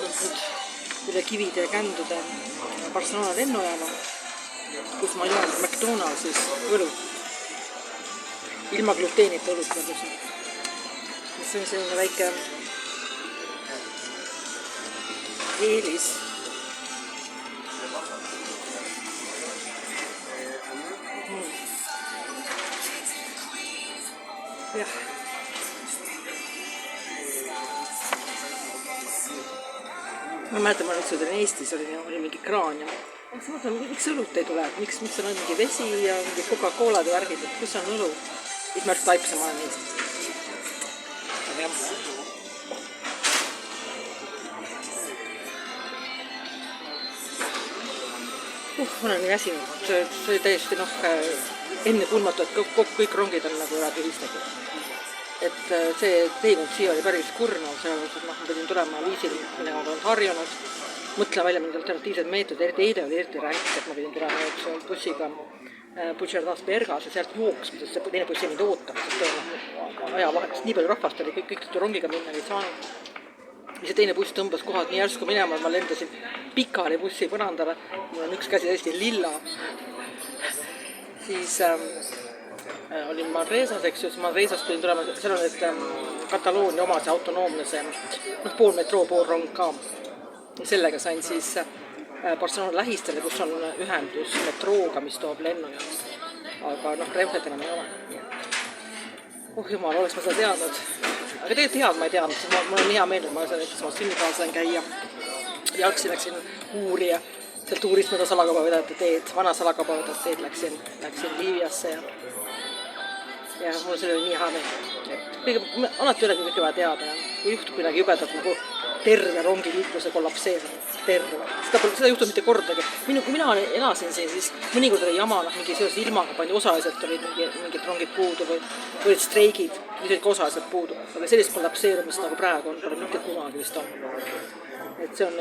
jõudnud nüüd üle kivide ja kändude Barcelona lennujaama, kus ma joon McDonaldsis õlut. Ilma gluteenita õlut lõpuks. See on selline väike eelis. Jah. Ma mäletan, ma nüüd olin Eestis, oli mingi kraan ja ma mõtlen, miks õlut ei tule, miks on mingi vesi ja mingi Coca-Colad ja värgid, et kus on õlu. Siis ma taipasin, ma olen Eestis. Aga jah. Ma olen nii väsinud. See oli täiesti enne kulmatu, et kõik rongid on nagu ära tühistatud. Et see teekond siia oli päris kurnav, ma pidin tulema viisil, millega ma olen harjunud, mõtlen välja mingid alternatiivsed meetodid, eriti eile oli eriti ränk, et ma pidin tulema bussiga Puigcerdás Bergas ja sealt jooksma, sest see teine bussi mind ootab, sest ajavahetust nii palju rahvast oli, kõik rongega minna ei saanud. Ja see teine buss tõmbas kohad nii järsku minema, et ma lendasin pikali bussi põrandale, mul on üks käsi täiesti lilla. Siis olin Manresas, eks ju, Manresas pidin tulema, seal on need Kataloonia oma see autonoomne see pool metroo, pool rong ka. Sellega sain siis Barcelona lähistele, kus on ühendus metrooga, mis toob lennujaama. Aga Renfet enam ei ole. Jumal, oleks ma seda teadnud. Aga tegelikult ma ei teadnud, mul on hea meel, et ma sünnikaal sain käia. Jalgsi läksin Uuri ja sealt Uurist mööda salakaubavedajate teed, vana salakaubavedajate teed läksin Liiviasse ja mul selle oli nii hea meel. Alati ei olegi kõike vaja teada ja kui juhtub midagi jubedalt nagu terve rongiliikluse kollapseerida. Terve. Seda juhtub mitte kordagi. Kui mina elasin siin, siis mõnikord oli jama, mingi seoses ilmaga pandi osaliselt olid mingid rongid puudu või olid streigid, mis olid ka osaliselt puudu. Aga sellist kollapseerumist nagu praegu on, pole mitte kunagi vist on. Et see on